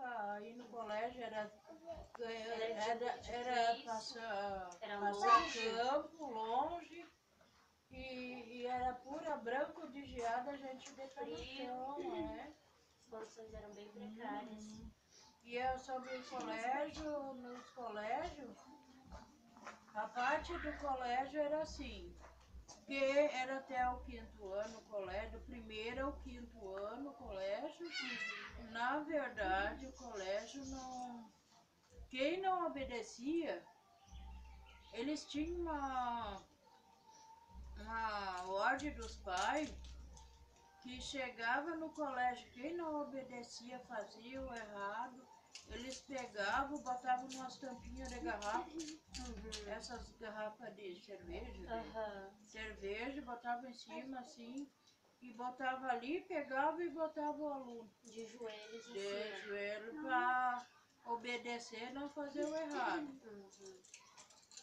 para ir no colégio era passar campo, longe, e era pura branco de geada, a gente deitava no chão, né? As condições eram bem precárias. E eu sobre o colégio, nos colégios, a parte do colégio era assim, que era até o 5º ano o colégio, do 1º ao 5º ano o colégio. Na verdade, o colégio não... Quem não obedecia, eles tinham uma ordem dos pais que chegava no colégio, quem não obedecia, fazia o errado, eles pegavam, botavam umas tampinhas de garrafa, essas garrafas de cerveja, cerveja, botavam em cima assim, e botava ali, pegava e botava o aluno. De joelhos em De cima. joelho para obedecer, não fazer o errado.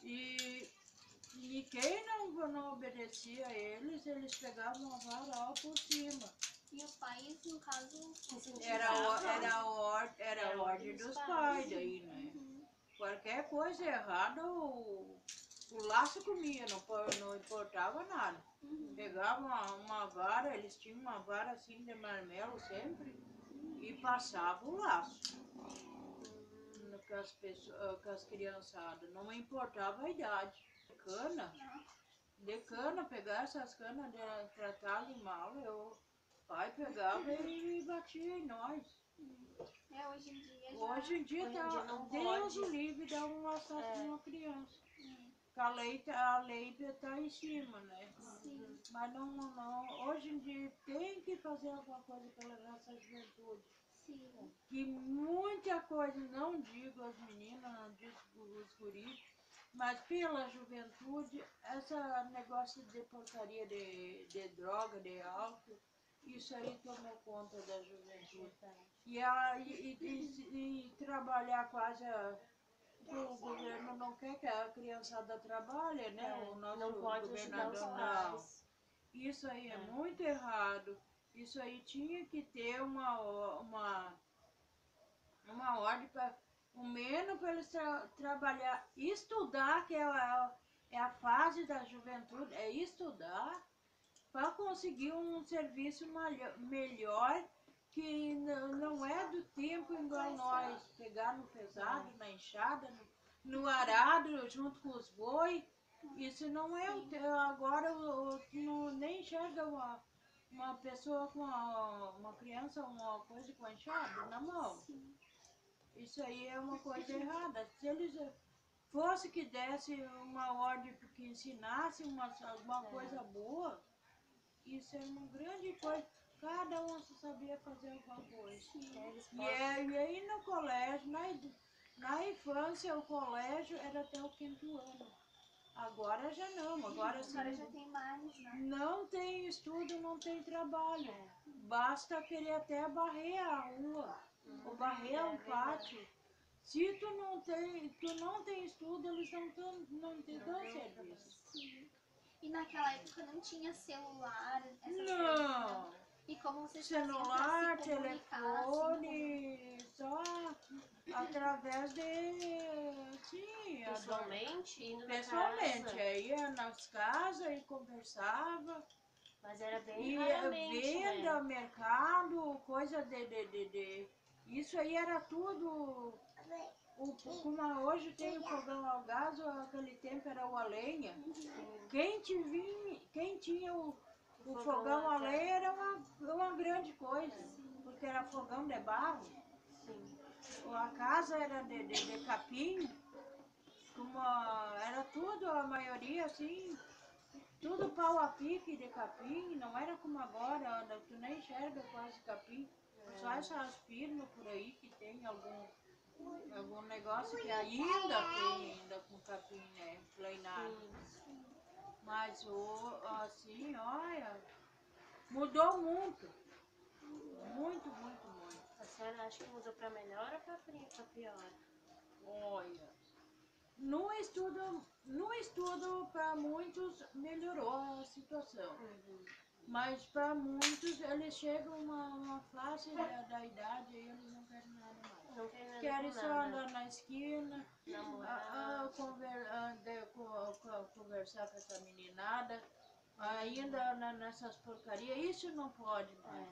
E quem não obedecia a eles, eles pegavam a vara por cima. E os pais, no caso, Era a ordem dos pais daí, né? Qualquer coisa errada, o laço comia, não importava nada. Pegava uma vara, eles tinham uma vara assim de marmelo sempre, e passava o laço com as criançadas, não importava a idade. De cana, pegar essas canas de tratar animal, o pai pegava e batia em nós. Hoje em dia não Deus pode. o livre dá um assalto de uma criança. A lei está em cima, né? Mas não, hoje em dia tem que fazer alguma coisa pela nossa juventude. Que muita coisa, não digo as meninas, não digo os guris, mas pela juventude, esse negócio de porcaria de droga, de álcool, isso aí tomou conta da juventude. E trabalhar quase o governo não quer que a criançada trabalhe, né? O nosso governador não. Isso aí é muito errado. Isso aí tinha que ter uma ordem para o menos para eles trabalhar, estudar, que é a fase da juventude, é estudar para conseguir um serviço melhor, que não é do tempo igual nós, pegar no pesado, na enxada, no arado, junto com os boi. Isso não é agora nem enxerga uma pessoa com uma criança, uma coisa com a enxada na mão. Isso aí é uma coisa errada. Se eles fosse que desse uma ordem que ensinasse alguma coisa boa, isso é uma grande coisa. Cada um sabia fazer alguma coisa. E aí no colégio, na infância, o colégio era até o 5º ano. Agora já não, agora já tem mais, né? Não tem estudo, não tem trabalho. Basta querer até barrer a rua, ou barrer um pátio. Se tu não tem estudo, eles não te dão serviço. E naquela época não tinha celular, essas Não. coisas. E como vocês Celular, faziam pra se telefone, só através de... Pessoalmente, indo na Pessoalmente, casa. ia nas casas e conversava. Mas era bem Ia raramente, venda, né? mercado, coisa de... Isso aí era tudo... Como hoje tem o fogão ao gás, aquele tempo era o a lenha. Quem tinha o fogão a lenha era uma grande coisa, porque era fogão de barro. A casa era de capim, era tudo, a maioria assim, tudo pau a pique de capim, não era como agora, tu nem enxerga quase capim. Só essas firmas por aí que tem algum negócio que ainda tem com capim, né, pleinado. Mas assim, olha, mudou muito. Muito, muito, muito. A senhora acha que mudou pra melhor ou pra pior? Olha, no estudo para muitos melhorou a situação. Mas para muitos, eles chegam a uma fase da idade e eles não querem nada mais. estão querendo querem com só nada. andar na esquina, Namorar. conversar com essa meninada, ainda nessas porcarias. Isso não pode mais.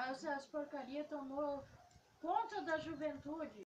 Essas porcarias tomou conta da juventude.